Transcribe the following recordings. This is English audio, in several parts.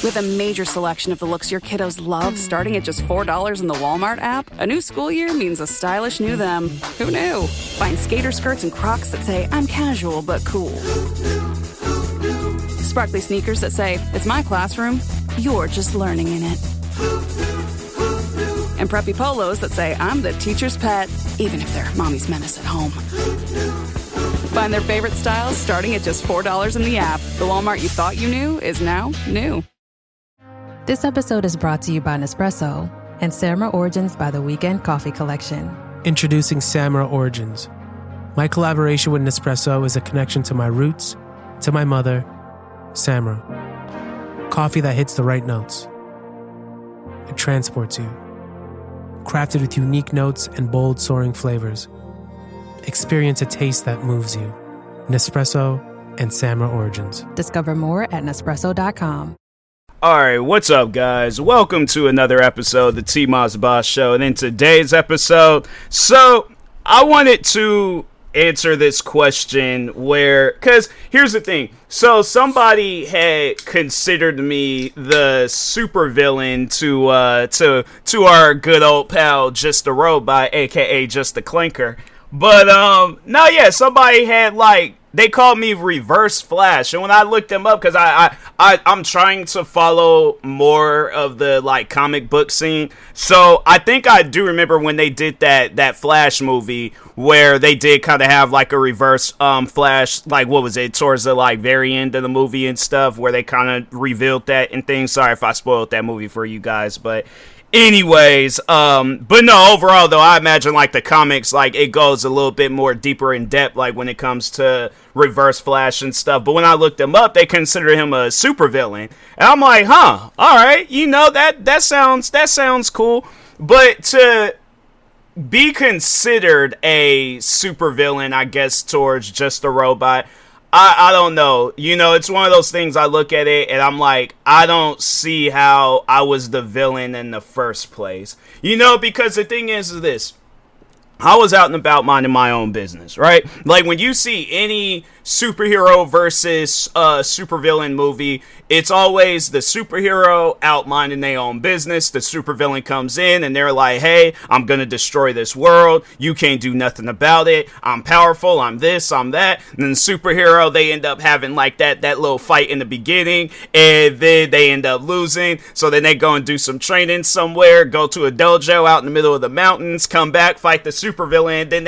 With a major selection of the looks your kiddos love starting at just $4 in the Walmart app, a new school year means a stylish new them. Who knew? Find skater skirts and Crocs that say, I'm casual but cool. Sparkly sneakers that say, it's my classroom, you're just learning in it. And preppy polos that say, I'm the teacher's pet, even if they're mommy's menace at home. Find their favorite styles starting at just $4 in the app. The Walmart you thought you knew is now new. This episode is brought to you by Nespresso and Samra Origins by the Weekend Coffee Collection. Introducing Samra Origins. My collaboration with Nespresso is a connection to my roots, to my mother, Samra. Coffee that hits the right notes. It transports you. Crafted with unique notes and bold, soaring flavors. Experience a taste that moves you. Nespresso and Samra Origins. Discover more at Nespresso.com. Alright, what's up guys? Welcome to another episode of the TMossBoss Show. And in today's episode, I wanted to answer this question because here's the thing. So somebody had considered me the supervillain to our good old pal Just the Robot, aka Just the Clinker. But somebody had they called me Reverse Flash, and when I looked them up, because I'm trying to follow more of the comic book scene, so I think I do remember when they did that Flash movie where they did kind of have a reverse Flash, what was it, towards the very end of the movie and stuff, where they kind of revealed that and things. Sorry if I spoiled that movie for you guys, but anyways, but no, overall though, I imagine the comics, it goes a little bit more deeper in depth, when it comes to Reverse Flash and stuff. But when I looked him up, they consider him a supervillain, and I'm like, all right, that sounds cool. But to be considered a supervillain, I guess, towards Just a Robot, I don't know. It's one of those things. I look at it and I'm like, I don't see how I was the villain in the first place. Because the thing is this. I was out and about minding my own business, right? When you see any superhero versus supervillain movie, it's always the superhero out minding their own business. The supervillain comes in and they're like, hey, I'm gonna destroy this world. You can't do nothing about it. I'm powerful. I'm this, I'm that. And then the superhero, they end up having that little fight in the beginning, and then they end up losing. So then they go and do some training somewhere, go to a dojo out in the middle of the mountains, come back, fight the supervillain. Then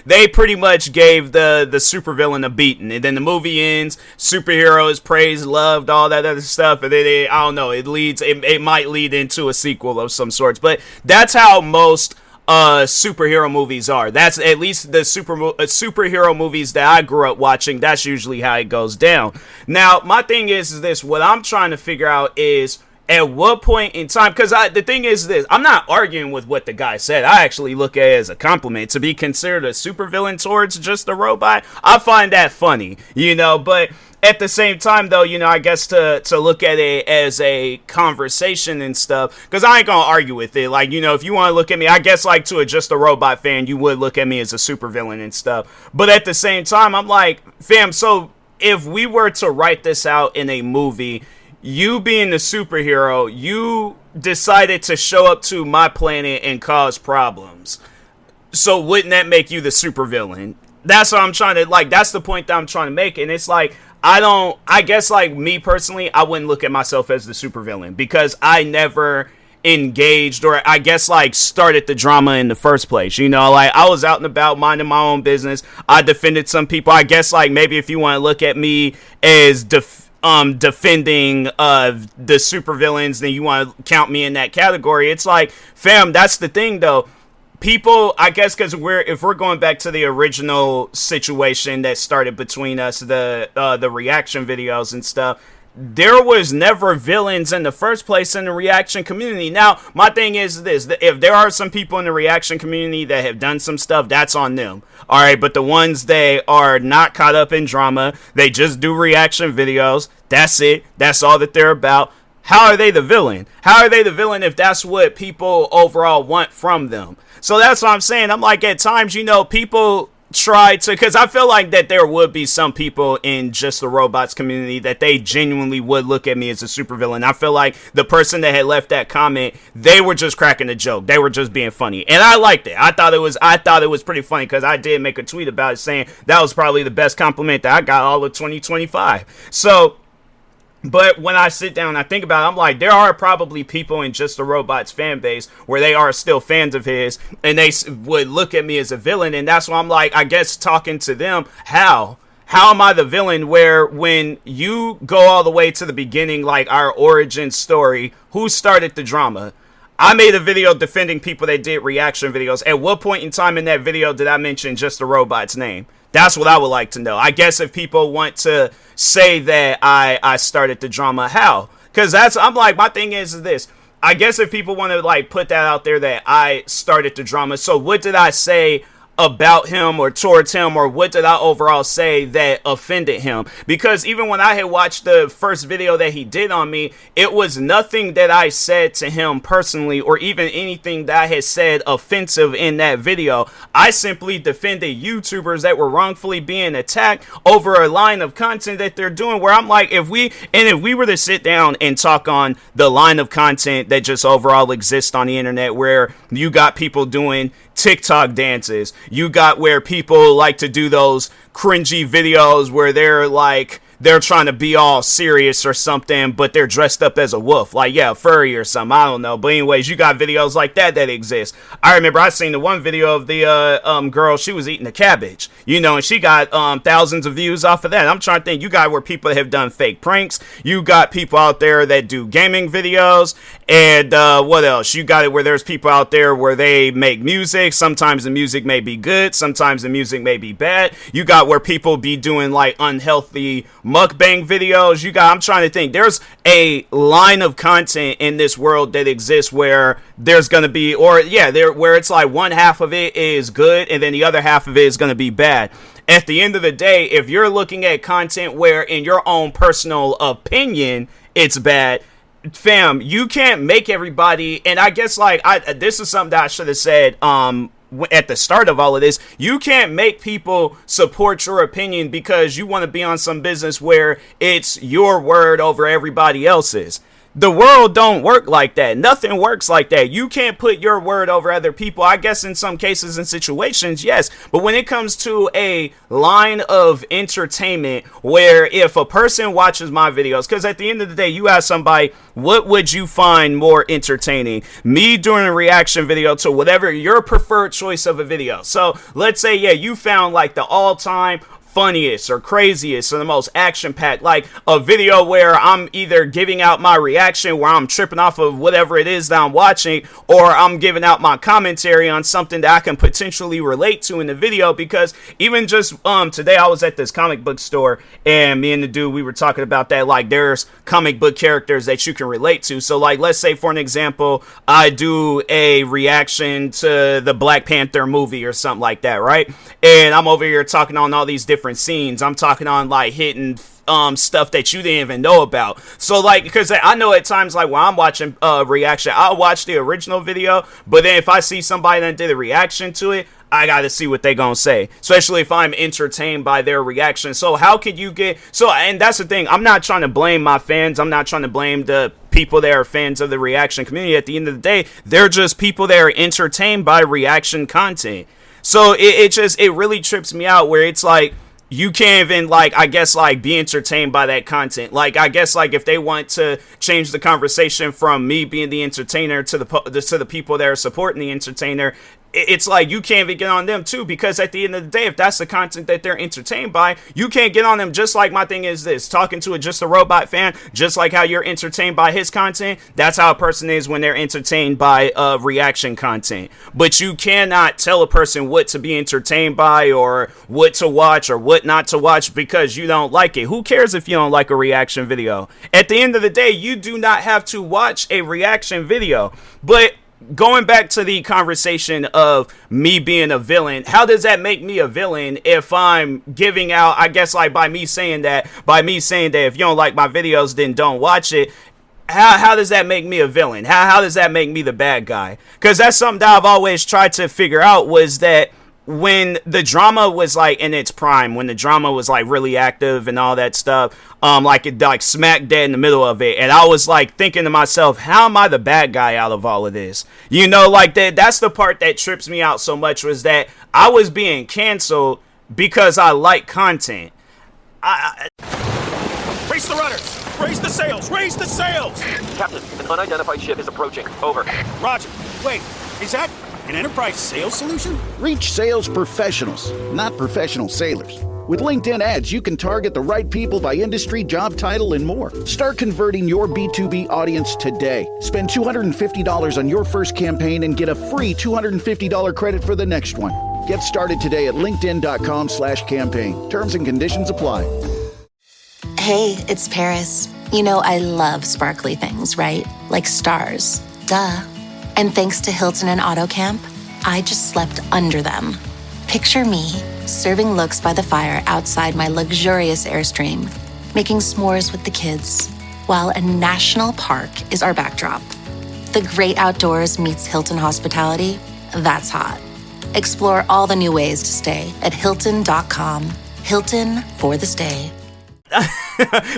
they pretty much gave the supervillain a beating, and then the movie ends. Superhero is praised, loved, all that other stuff, and then I don't know. It might lead into a sequel of some sorts, but that's how most superhero movies are. That's at least the superhero movies that I grew up watching. That's usually how it goes down. Now, my thing is this: what I'm trying to figure out is, at what point in time, because the thing is this, I'm not arguing with what the guy said. I actually look at it as a compliment. To be considered a supervillain towards Just a Robot, I find that funny, but at the same time, though, I guess to look at it as a conversation and stuff, because I ain't gonna argue with it. If you want to look at me, I guess to a Just a Robot fan, you would look at me as a supervillain and stuff. But at the same time, I'm like, fam, so if we were to write this out in a movie, you being the superhero, you decided to show up to my planet and cause problems. So wouldn't that make you the supervillain? That's what I'm trying to, that's the point that I'm trying to make. And it's I guess me personally, I wouldn't look at myself as the supervillain because I never engaged, or I guess started the drama in the first place. I was out and about minding my own business. I defended some people. I guess maybe if you want to look at me as defending the supervillains, then you want to count me in that category. It's fam, that's the thing though. People, I guess, because if we're going back to the original situation that started between us, the reaction videos and stuff, there was never villains in the first place in the reaction community. Now, my thing is this: if there are some people in the reaction community that have done some stuff, that's on them. All right, but the ones that are not caught up in drama, they just do reaction videos. That's it. That's all that they're about. How are they the villain? How are they the villain if that's what people overall want from them? So that's what I'm saying. I'm at times, people try to, because I feel like that there would be some people in Just the Robots community that they genuinely would look at me as a supervillain. I feel like the person that had left that comment, they were just cracking a joke. They were just being funny, and I liked it. I thought it was pretty funny, because I did make a tweet about it saying that was probably the best compliment that I got all of 2025. So, but when I sit down and I think about it, I'm like, there are probably people in Just the Robots fan base where they are still fans of his, and they would look at me as a villain. And that's why I'm like, I guess talking to them, how am I the villain? Where when you go all the way to the beginning, like our origin story, who started the drama? I made a video defending people that did reaction videos. At what point in time in that video did I mention Just the Robot's name? That's what I would like to know. I guess if people want to say that I started the drama, how? Because I'm like, my thing is this. I guess if people want to like put that out there that I started the drama, so what did I say about him or towards him, or what did I overall say that offended him? Because even when I had watched the first video that he did on me, it was nothing that I said to him personally, or even anything that I had said offensive in that video. I simply defended YouTubers that were wrongfully being attacked over a line of content that they're doing, where I'm like, if we were to sit down and talk on the line of content that just overall exists on the internet, where you got people doing TikTok dances, you got where people like to do those cringy videos where they're trying to be all serious or something, but they're dressed up as a wolf, like, yeah, furry or something, I don't know. But anyways, you got videos like that exist. I remember I seen the one video of the girl, she was eating a cabbage, and she got thousands of views off of that. I'm trying to think, you got where people have done fake pranks, you got people out there that do gaming videos, and what else? You got it where there's people out there where they make music. Sometimes the music may be good, sometimes the music may be bad. You got where people be doing like unhealthy mukbang videos. I'm trying to think, there's a line of content in this world that exists where there's gonna be, where it's like one half of it is good and then the other half of it is gonna be bad. At the end of the day, if you're looking at content where in your own personal opinion it's bad, fam, you can't make everybody. And I guess this is something that I should have said at the start of all of this. You can't make people support your opinion because you want to be on some business where it's your word over everybody else's. The world don't work like that. Nothing works like that. You can't put your word over other people. I guess in some cases and situations, yes. But when it comes to a line of entertainment where if a person watches my videos, because at the end of the day, you ask somebody, what would you find more entertaining? Me doing a reaction video to whatever your preferred choice of a video. So let's say, you found like the all-time funniest or craziest or the most action-packed, like a video where I'm either giving out my reaction where I'm tripping off of whatever it is that I'm watching, or I'm giving out my commentary on something that I can potentially relate to in the video. Because even just today I was at this comic book store and me and the dude, we were talking about that, like there's comic book characters that you can relate to. So like, let's say for an example, I do a reaction to the Black Panther movie or something like that, right? And I'm over here talking on all these different scenes. I'm talking on like hitting stuff that you didn't even know about. So like, because I know at times like when I'm watching reaction, I'll watch the original video, but then if I see somebody that did a reaction to it, I gotta see what they gonna say, especially if I'm entertained by their reaction. So how could you and that's the thing, I'm not trying to blame my fans, I'm not trying to blame the people that are fans of the reaction community. At the end of the day, they're just people that are entertained by reaction content. So it really trips me out where it's like, you can't even be entertained by that content. Like, I guess like if they want to change the conversation from me being the entertainer to the people that are supporting the entertainer, it's like you can't even get on them too, because at the end of the day, if that's the content that they're entertained by, you can't get on them. Just like my thing is this, talking to Just a Robot fan, just like how you're entertained by his content, that's how a person is when they're entertained by reaction content. But you cannot tell a person what to be entertained by or what to watch or what not to watch because you don't like it. Who cares if you don't like a reaction video? At the end of the day, you do not have to watch a reaction video. But going back to the conversation of me being a villain, how does that make me a villain if I'm giving out, I guess like by me saying that if you don't like my videos, then don't watch it. How does that make me a villain? How does that make me the bad guy? Because that's something that I've always tried to figure out, was that when the drama was like in its prime, when the drama was like really active and all that stuff, like it like smack dead in the middle of it, and I was like thinking to myself, how am I the bad guy out of all of this? You know, like that's the part that trips me out so much, was that I was being canceled because I like content. Raise the rudders! Raise the sails! Raise the sails! Captain, an unidentified ship is approaching. Over. Roger. Wait, is that an enterprise sales solution? Reach sales professionals, not professional sailors. With LinkedIn ads, you can target the right people by industry, job title, and more. Start converting your B2B audience today. Spend $250 on your first campaign and get a free $250 credit for the next one. Get started today at linkedin.com/campaign. Terms and conditions apply. Hey, it's Paris. You know I love sparkly things, right? Like stars. Duh. And thanks to Hilton and AutoCamp, I just slept under them. Picture me, serving looks by the fire outside my luxurious Airstream, making s'mores with the kids, while a national park is our backdrop. The great outdoors meets Hilton hospitality. That's hot. Explore all the new ways to stay at Hilton.com. Hilton for the stay.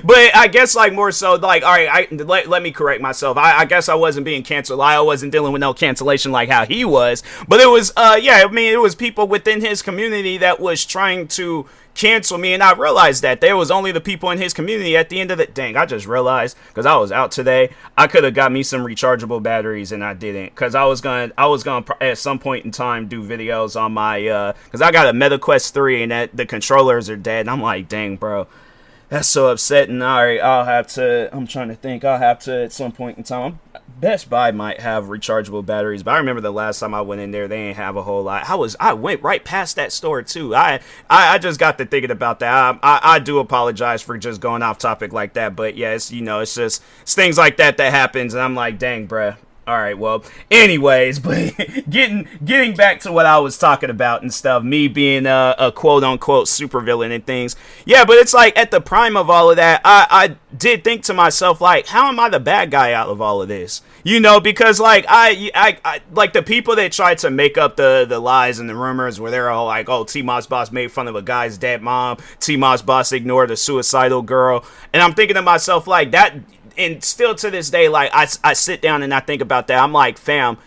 But I guess like more so like, all right, let me correct myself. I guess I wasn't being canceled. I wasn't dealing with no cancellation like how he was, but it was it was people within his community that was trying to cancel me, and I realized that there was only the people in his community at the end of the dang. I just realized, because I was out today, I could have got me some rechargeable batteries and I didn't, because I was gonna at some point in time do videos on my because I got a MetaQuest 3 and that the controllers are dead, and I'm like, dang bro, that's so upsetting. Alright, I'm trying to think, I'll have to at some point in time. Best Buy might have rechargeable batteries, but I remember the last time I went in there, they didn't have a whole lot. I went right past that store too. I just got to thinking about that. I do apologize for just going off topic like that, but yeah, it's it's things like that happens, and I'm like, dang, bruh. All right, well, anyways, but getting back to what I was talking about and stuff, me being a quote-unquote supervillain and things. Yeah, but it's like at the prime of all of that, I did think to myself, like, how am I the bad guy out of all of this? You know, because, like, I like the people that tried to make up the lies and the rumors where they're all like, oh, TMossBoss made fun of a guy's dead mom, TMossBoss ignored a suicidal girl, and I'm thinking to myself, like, that... And still to this day, like, I sit down and I think about that. I'm like, fam,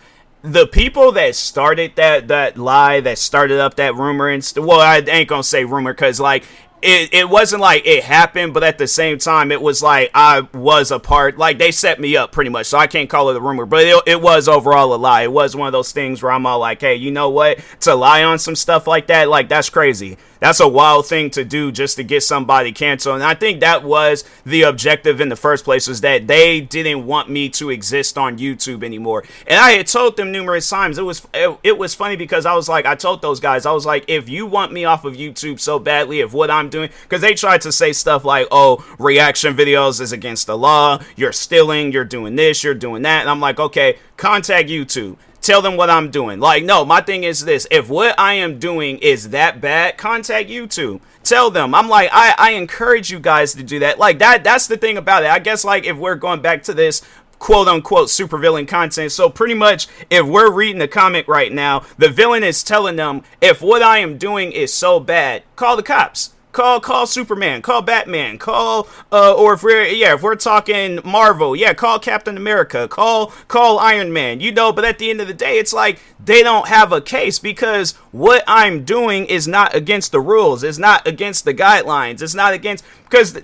the people that started that lie, that started up that rumor, and well, I ain't gonna say rumor, because, like, it wasn't like it happened, but at the same time, it was like I was a part, like, they set me up pretty much, so I can't call it a rumor, but it was overall a lie. It was one of those things where I'm all like, hey, you know what? To lie on some stuff like that, like, that's crazy. That's a wild thing to do just to get somebody canceled. And I think that was the objective in the first place, was that they didn't want me to exist on YouTube anymore. And I had told them numerous times. It was funny because I was like, I told those guys, I was like, if you want me off of YouTube so badly, if what I'm doing, because they tried to say stuff like, oh, reaction videos is against the law, you're stealing, you're doing this, you're doing that. And I'm like, okay, contact YouTube. Tell them what I'm doing. Like, no, my thing is this. If what I am doing is that bad, contact YouTube. Tell them. I'm like, I encourage you guys to do that. Like, that's the thing about it. I guess, like, if we're going back to this quote-unquote supervillain content, so pretty much if we're reading the comic right now, the villain is telling them, if what I am doing is so bad, call the cops. Call Superman, call Batman, call or if we're talking Marvel, yeah, call Captain America, call Iron Man, you know. But at the end of the day, it's like they don't have a case, because what I'm doing is not against the rules, it's not against the guidelines, it's not against,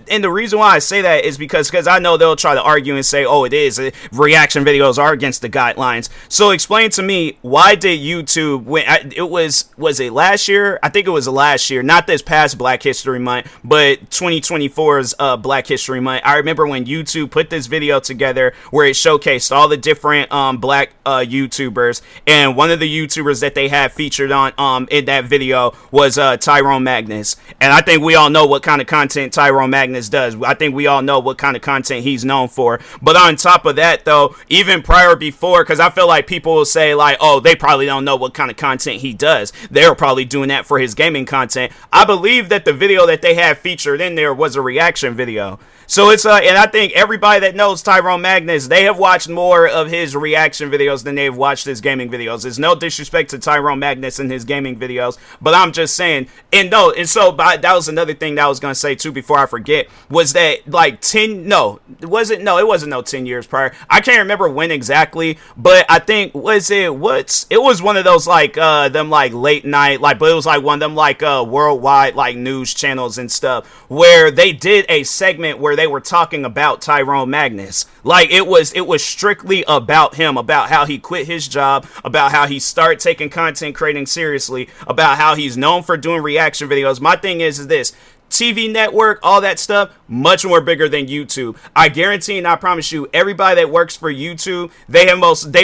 and the reason why I say that is because I know they'll try to argue and say, oh, it is, reaction videos are against the guidelines. So explain to me, why did YouTube, was it last year? I think it was last year, not this past Black History Month, but 2024's Black History Month. I remember when YouTube put this video together where it showcased all the different black YouTubers, and one of the YouTubers that they had featured on in that video was Tyrone Magnus. And I think we all know what kind of content Tyrone Magnus does. I think we all know what kind of content he's known for. But on top of that, though, even before, because I feel like people will say, like, oh, they probably don't know what kind of content he does. They're probably doing that for his gaming content. I believe that the video that they had featured in there was a reaction video. So it's and I think everybody that knows Tyrone Magnus, they have watched more of his reaction videos than they've watched his gaming videos. There's no disrespect to Tyrone Magnus and his gaming videos, but I'm just saying. And that was another thing that I was gonna say too before I forget, was that like it wasn't no 10 years prior. I can't remember when exactly, but I think it was one of those like them like late night, like, but it was like one of them like worldwide like news channels and stuff, where they did a segment where they were talking about Tyrone Magnus. Like it was strictly about him, about how he quit his job, about how he started taking content creating seriously, about how he's known for doing reaction videos. My thing is this: TV network, all that stuff, much more bigger than YouTube. I guarantee and I promise you, everybody that works for YouTube, they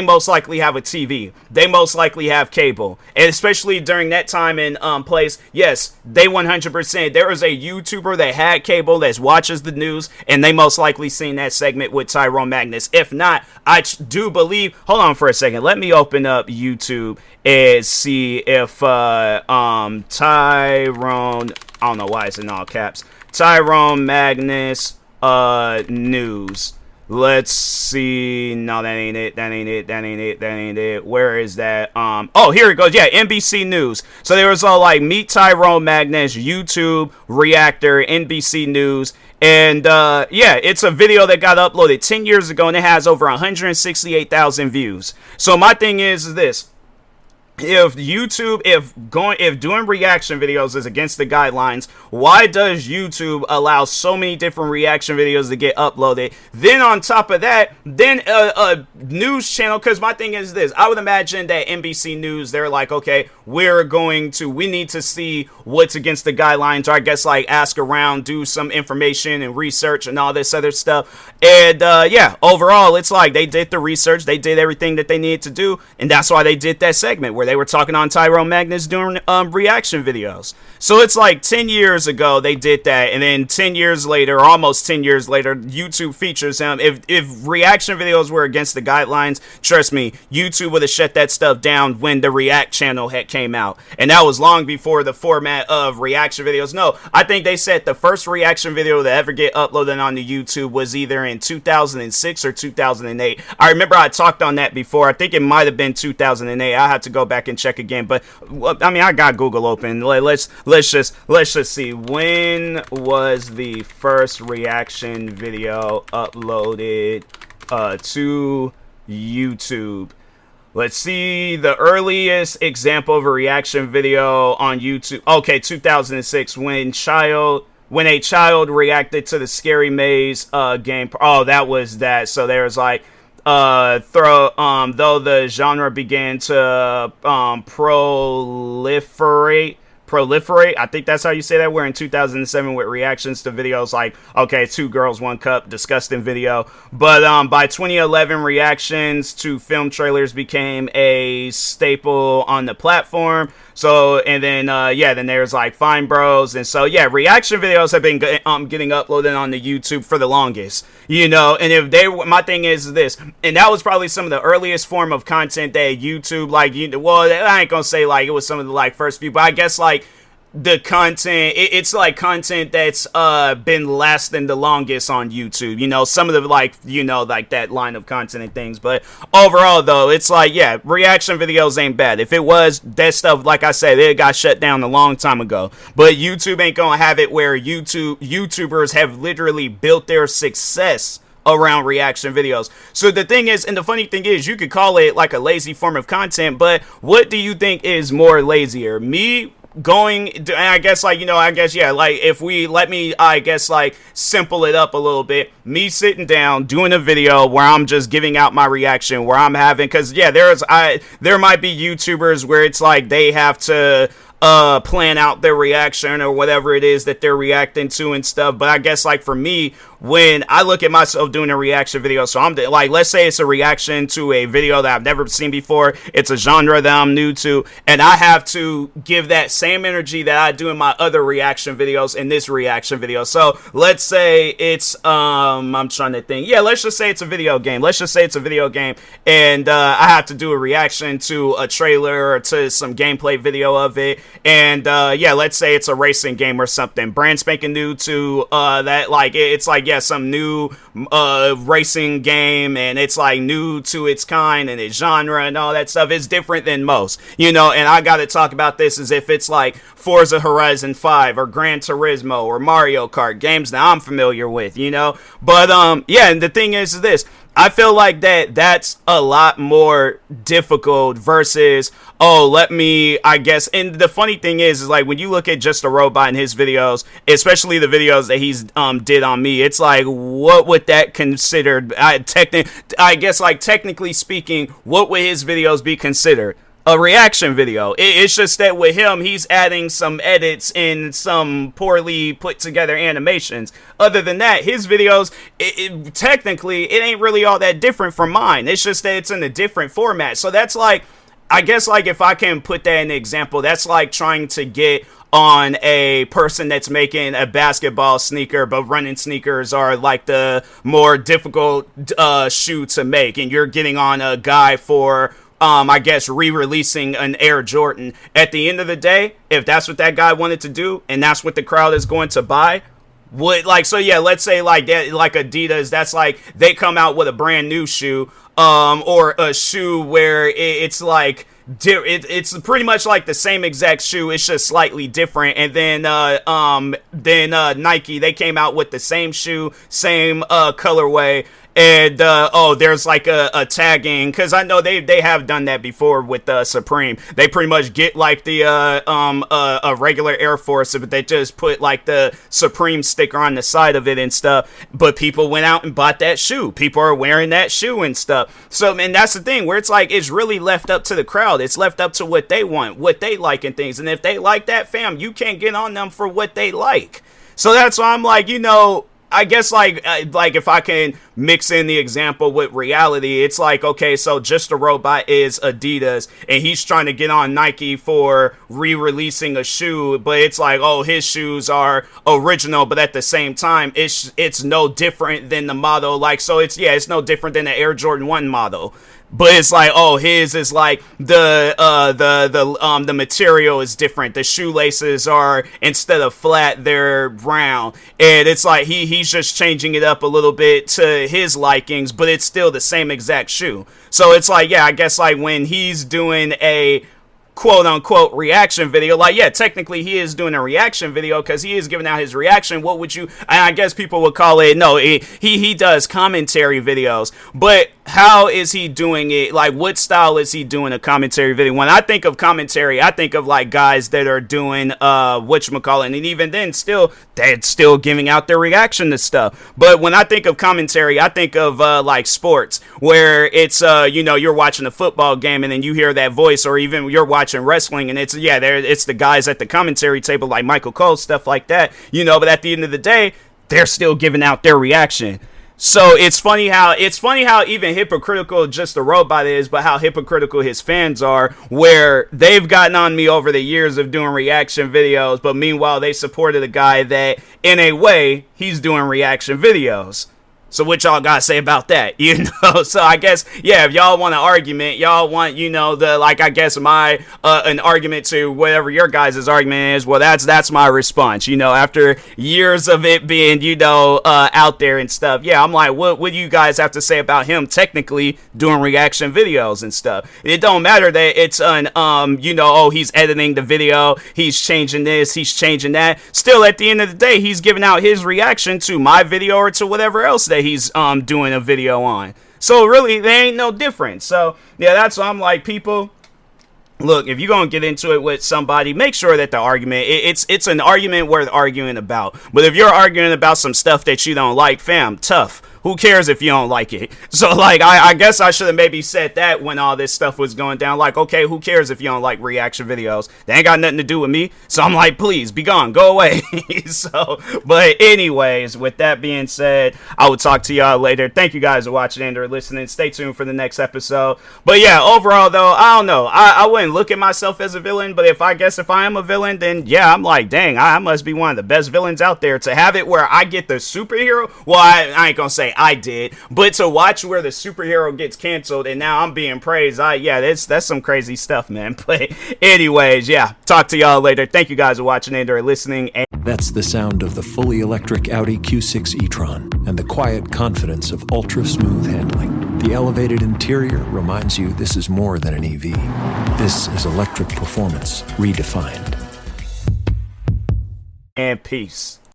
most likely have a TV. They most likely have cable. And especially during that time and place, yes, they 100%. There is a YouTuber that had cable that watches the news, and they most likely seen that segment with Tyrone Magnus. If not, I do believe, hold on for a second, let me open up YouTube and see if Tyrone, I don't know why it's in all caps, Tyrone Magnus news. Let's see. No, that ain't it. Where is that? Oh, here it goes. Yeah, NBC News. So there was all like meet Tyrone Magnus, YouTube reactor, NBC News. And yeah, it's a video that got uploaded 10 years ago, and it has over 168,000 views. So my thing is this: if doing reaction videos is against the guidelines, why does YouTube allow so many different reaction videos to get uploaded? Then on top of that, then a news channel, because my thing is this: I would imagine that NBC News, they're like, okay, we need to see what's against the guidelines, or I guess like ask around, do some information and research and all this other stuff. And yeah, overall, it's like they did the research, they did everything that they needed to do, and that's why they did that segment where they were talking on Tyrone Magnus doing reaction videos. So it's like 10 years ago they did that, and then 10 years later, or almost 10 years later, YouTube features him. If reaction videos were against the guidelines, trust me, YouTube would have shut that stuff down when the React channel had came out. And that was long before the format of reaction videos. No, I think they said the first reaction video to ever get uploaded onto YouTube was either in 2006 or 2008. I remember I talked on that before. I think it might have been 2008. I have to go back and check again, but I mean, I got Google open. Let's just see, when was the first reaction video uploaded to YouTube? Let's see, the earliest example of a reaction video on YouTube. Okay, 2006, when a child reacted to the Scary Maze game. Oh, that was that. So there's like though the genre began to proliferate, I think that's how you say that. We're in 2007 with reactions to videos like, okay, 2 girls, 1 cup, disgusting video. But by 2011, reactions to film trailers became a staple on the platform. So, and then then there's like Fine Bros, and so yeah, reaction videos have been getting uploaded on the YouTube for the longest, you know. And if my thing is this, and that was probably some of the earliest form of content that YouTube, like, well, I ain't gonna say like it was some of the like first few, but I guess like the content, it's like content that's been lasting the longest on YouTube, you know, some of the like, you know, like that line of content and things. But overall though, it's like, yeah, reaction videos ain't bad. If it was, that stuff, like I said, it got shut down a long time ago. But YouTube ain't gonna have it where YouTubers have literally built their success around reaction videos. So the thing is, and the funny thing is, you could call it like a lazy form of content, but what do you think is more lazier? Me going, and I guess like, you know, I guess, yeah, like if we let me, I guess like simple it up a little bit, me sitting down doing a video where I'm just giving out my reaction, where I'm having, because yeah, there might be YouTubers where it's like they have to plan out their reaction or whatever it is that they're reacting to and stuff. But I guess like for me, when I look at myself doing a reaction video, so I'm like, let's say it's a reaction to a video that I've never seen before, it's a genre that I'm new to, and I have to give that same energy that I do in my other reaction videos in this reaction video. So let's say it's I'm trying to think, yeah, let's just say it's a video game, and I have to do a reaction to a trailer or to some gameplay video of it, and yeah, let's say it's a racing game or something brand spanking new to that, like it's like, yeah, yeah, some new racing game, and it's like new to its kind and its genre and all that stuff. It's different than most, and I gotta talk about this as if it's like Forza Horizon 5 or Gran Turismo or Mario Kart, games that I'm familiar with, but yeah, and the thing is this, I feel like that's a lot more difficult versus, I guess, and the funny thing is like when you look at Just a Robot in his videos, especially the videos that he's did on me, it's like, what would that considered? I guess, like, technically speaking, what would his videos be considered? A reaction video. It's just that with him, he's adding some edits and some poorly put together animations. Other than that, his videos, technically, it ain't really all that different from mine. It's just that it's in a different format. So that's like, I guess, like, if I can put that in an example, that's like trying to get on a person that's making a basketball sneaker, but running sneakers are like the more difficult shoe to make, and you're getting on a guy for I guess re-releasing an Air Jordan. At the end of the day, if that's what that guy wanted to do and that's what the crowd is going to buy, let's say like that, like Adidas, that's like they come out with a brand new shoe, or a shoe where it's like it's pretty much like the same exact shoe, it's just slightly different. And then Nike, they came out with the same shoe, same colorway, and there's like a tagging, because I know they have done that before with Supreme. They pretty much get like the a regular Air Force, but they just put like the Supreme sticker on the side of it and stuff. But people went out and bought that shoe. People are wearing that shoe and stuff. So, and that's the thing where it's like it's really left up to the crowd. It's left up to what they want, what they like and things. And if they like that, fam, you can't get on them for what they like. So that's why I'm like, I guess like if I can mix in the example with reality, it's like, okay, so Just a Robot is Adidas and he's trying to get on Nike for re-releasing a shoe, but it's like, his shoes are original, but at the same time, it's no different than the model. Like, so it's no different than the Air Jordan 1 model. But it's like, his is like the material is different. The shoelaces are, instead of flat, they're round. And it's like he's just changing it up a little bit to his likings, but it's still the same exact shoe. So it's like, I guess like when he's doing a quote unquote reaction video, like, technically he is doing a reaction video because he is giving out his reaction. What would you, and I guess people would call it, he does commentary videos, but how is he doing it? Like, what style is he doing a commentary video? When I think of commentary, I think of like guys that are doing whatchamacallit, and even then they're still giving out their reaction to stuff. But when I think of commentary, I think of like sports, where it's you're watching a football game and then you hear that voice, or even you're watching wrestling and it's the guys at the commentary table like Michael Cole, stuff like that, but at the end of the day, they're still giving out their reaction. So it's funny how even hypocritical Just a Robot is, but how hypocritical his fans are, where they've gotten on me over the years of doing reaction videos, but meanwhile they supported a guy that in a way he's doing reaction videos. So what y'all gotta say about that, So I guess, if y'all want an argument, y'all want, I guess my, an argument to whatever your guys' argument is, well, that's my response, after years of it being, out there and stuff. I'm like, what do you guys have to say about him technically doing reaction videos and stuff? It don't matter that it's an, he's editing the video, he's changing this, he's changing that. Still, at the end of the day, he's giving out his reaction to my video or to whatever else that he's doing a video on. So really, there ain't no difference. So that's why I'm like, people, look, if you're gonna get into it with somebody, make sure that the argument, it's an argument worth arguing about. But if you're arguing about some stuff that you don't like, fam, tough. Who cares if you don't like it? So, like, I guess I should have maybe said that when all this stuff was going down. Like, okay, who cares if you don't like reaction videos? They ain't got nothing to do with me. So I'm like, please, be gone. Go away. So, but anyways, with that being said, I will talk to y'all later. Thank you guys for watching and or listening. Stay tuned for the next episode. But overall, though, I don't know. I wouldn't look at myself as a villain, but if I am a villain, then I'm like, dang, I must be one of the best villains out there. To have it where I get the superhero, well, I ain't gonna say I did. But to watch where the superhero gets canceled and now I'm being praised, that's some crazy stuff, man. But anyways, yeah, talk to y'all later. Thank you guys for watching and or listening. That's the sound of the fully electric Audi Q6 e-tron and the quiet confidence of ultra-smooth handling. The elevated interior reminds you this is more than an EV. This is electric performance redefined. And peace.